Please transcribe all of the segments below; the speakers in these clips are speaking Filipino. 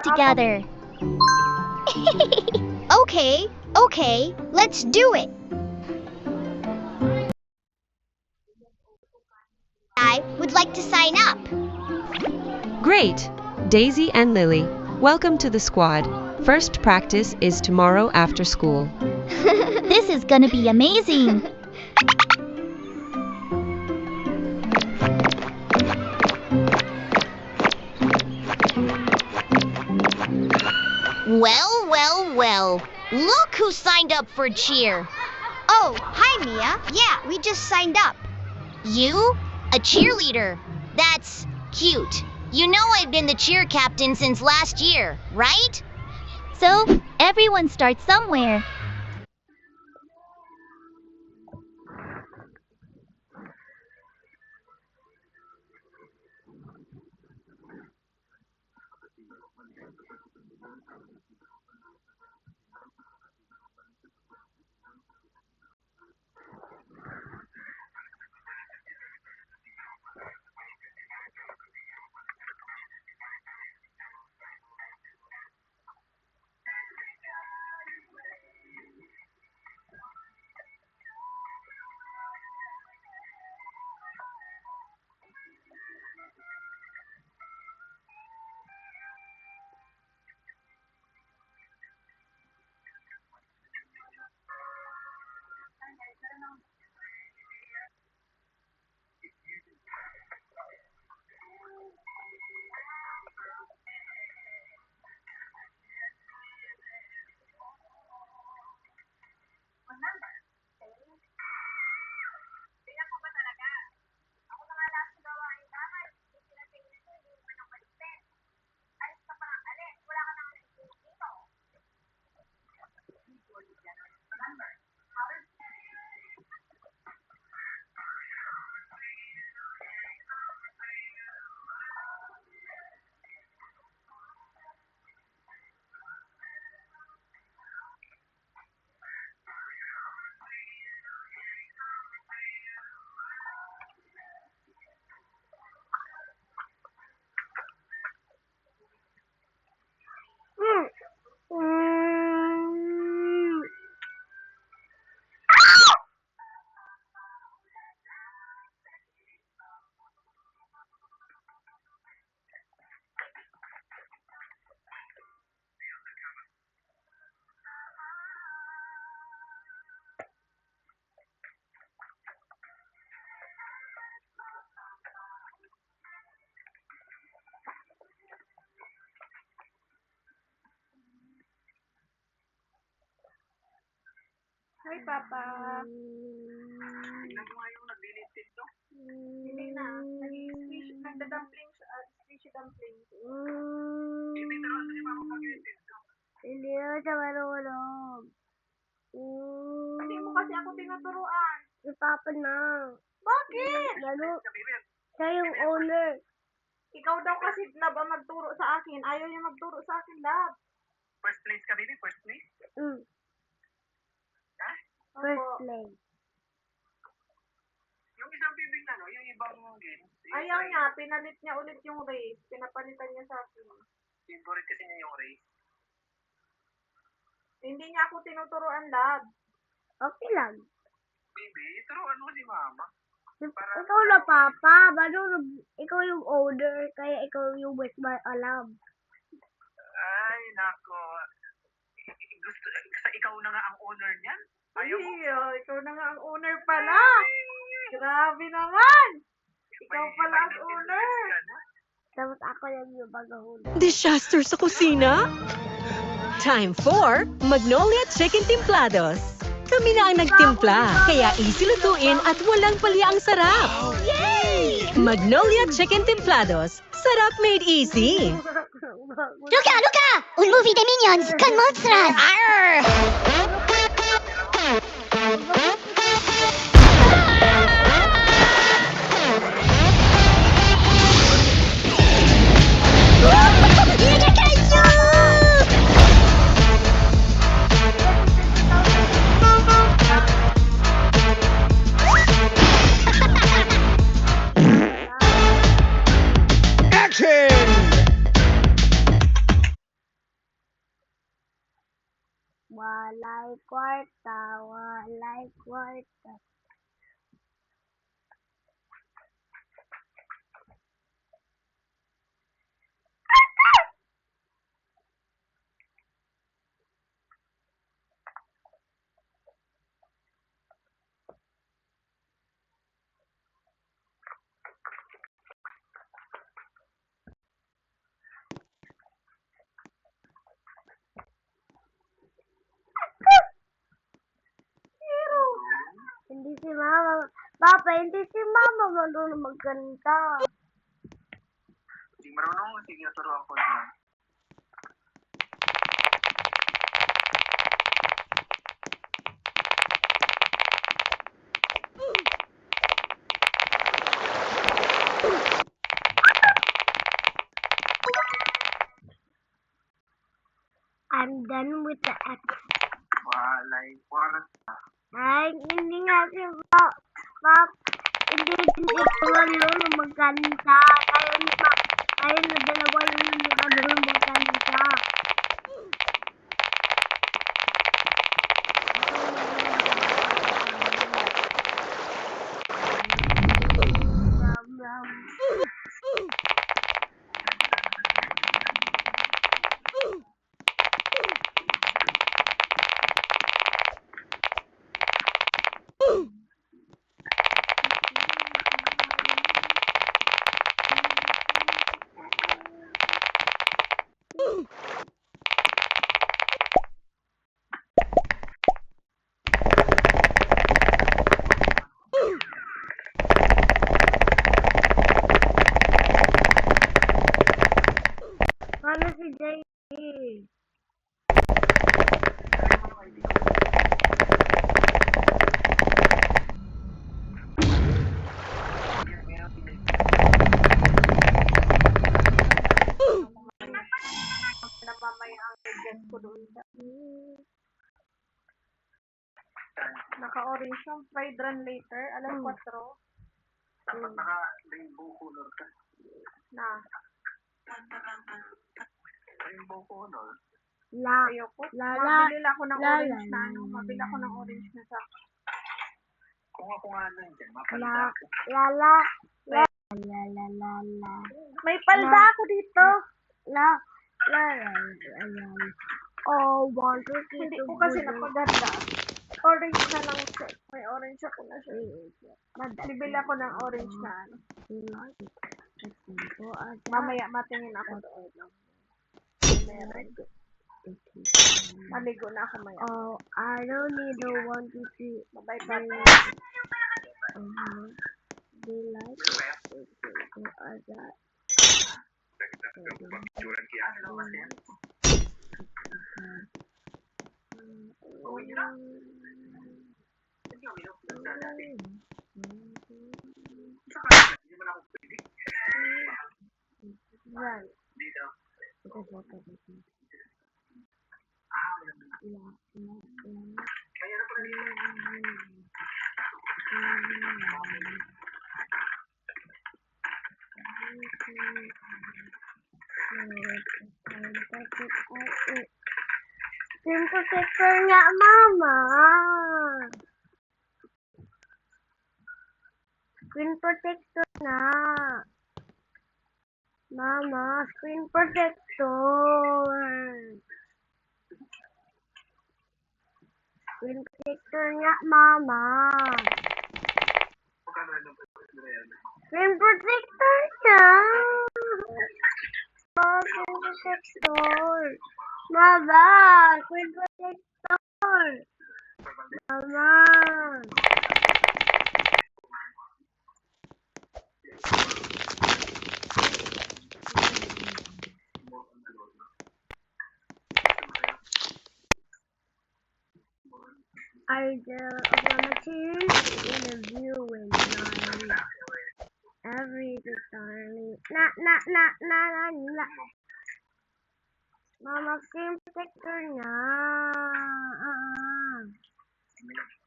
together. Okay, let's do it. I would like to sign up. Great! Daisy and Lily, welcome to the squad. First practice is tomorrow after school. This is gonna be amazing. Well. Look who signed up for cheer. Oh, hi, Mia. Yeah, we just signed up. You? A cheerleader? That's cute. You know I've been the cheer captain since last year, right? So, everyone starts somewhere. Hi, Papa. Tingnan mo nga yung naglilipid to. Hindi na. Nagda-dumplings, squishy dumplings. Hindi na rin ako maglilipid to. Hindi na siya marunong. Hindi mo kasi ako tinuturuan. Si Papa na. Bakit? Lalo, siya yung owner. Ikaw daw kasi lab ang magturo sa akin. Ayaw niya magturo sa akin, lab. First place ka, baby? First place? First place. Yung isang bibing yung ibang games. Ayaw niya. Pinalit niya ulit yung race. Pinapalitan niya sa akin. Favorite kasi niya yung race. Hindi niya ako tinuturuan, lab. Okay lang. Baby, turuan mo si mama. Ikaw na, Papa. Ikaw yung owner, kaya ikaw yung mas alam. Ay, nako. Gusto, ikaw na nga ang owner niyan? Ayaw mo? Iyo, ikaw na nga ang owner pala. Grabe naman. Ikaw pala ang owner. Tapos ako yung bagahulog. Disaster sa kusina? Time for Magnolia Chicken Templados. Kami na ang nagtimpla, kaya easy lutuin at walang palya ang sarap. Yay! Magnolia Chicken Templados. Sarap made easy. Luca! Un movie de Minions con monstras! Arr! Walay kwarta, walay kwarta. Hindi si Mama. Papa, hindi si Mama marunong magkanta. Hindi marunong, sige, turuan ko naman. I'm done with the X. Walay kwarta. Ay, hindi nga si Pap. Hindi ko marunong magkanta. Kayo na dalawa yung hindi marunong magkanta. Ram, ram. Paano si Jay? Namamaya ang agent ko doon sa... Naka-orange yung fried run later, alas 4. Dapat naka-rainbow color ka. Na, Rainbow color. ayoko. Lala. Mabili ako ng Lala. orange na ano. Mabili ako ng orange na sa... Kung ako nga lang dyan, La, mapalita ako. lala. La. May palda ako dito. La. Oh, 1, 2, 3. Hindi ko kasi napaganda. Orange na lang siya. May orange ako na siya. Bibili ako ng orange na ano. Mamaya matingin ako doon. Meron. Maligo na ako maya. Oh, I don't need the 1, 2, 3. Bye bye. They like it. Go as that. Yan. Screen protector nga, Mama. Screen protector nga. Mama, screen protector. Screen protector nga, Mama. Screen protector nga. Oh, screen protector. Mama, screen protector. Mama. I gonna choose in a viewing line. Every time. Na. Mama, screen protector na.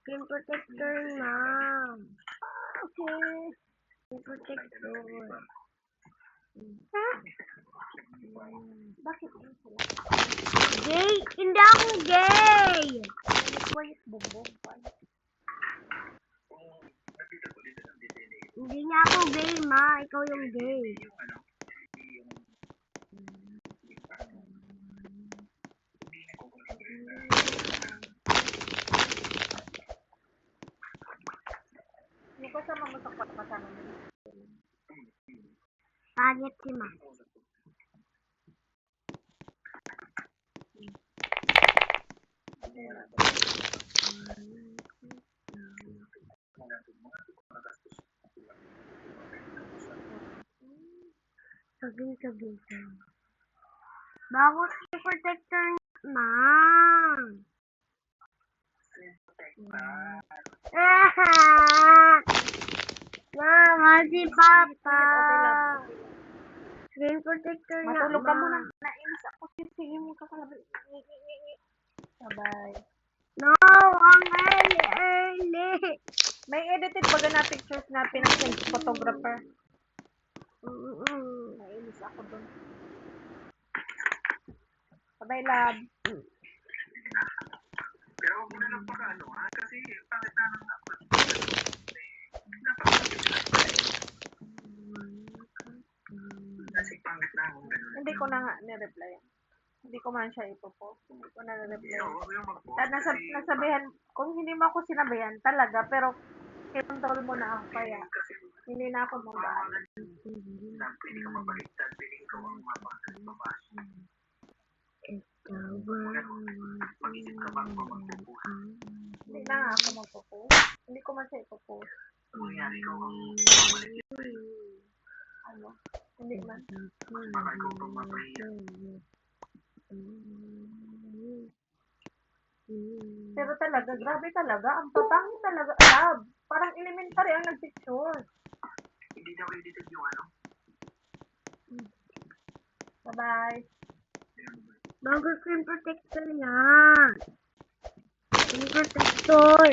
Screen protector na. Okay. Screen protector. Bakit? Gay? Hindi ako gay. Wait, bumbong pa. Kung nakita ko dito ng design eh, Hindi nga ako gay, ma. Ikaw yung gay. yung ano, yung hindi na ko Yung kasama mo sa kasama mo. Pangit si ma. Saging. Bakit si protector ma? Mama, si Papa. Screen protector nga, Matulog ka ma. muna. Nainis ako. Sige mo kakalabi. Bye-bye. No, ang early. May edited ba na pictures na pinag-send sa photographer? Nainis ako dun. Bye-bye, love. pero huwag mo na lang pag-ano ha, kasi pangit na nang kasi pangit na akong ganun. Hindi ko na nga ni-reply. Hindi ko man siya ipopost. Hindi ko na ni-reply. Huwag mo yung mag-post At kasi nasabihan, kung hindi mo ako sinabihan talaga, pero kinontrol mo na ako kaya kasi hindi na ako mag-aano. na pwede ka mabaliktad, pwede ikaw ang mababas. Mag-isip ka bago ka mag-post. Hindi na nga ako magpo-post. Hindi ko man siya ipopost. Kung yan, ikaw ang mabalik Ano? Hindi man. baka ikaw pang mapahiya. Pero talaga, grabe talaga. Ang papangit talaga. Love. Parang elementary ang nag-picture. Hindi daw edited yung ano. Bye-bye. Bago screen protector yan. Screen protector.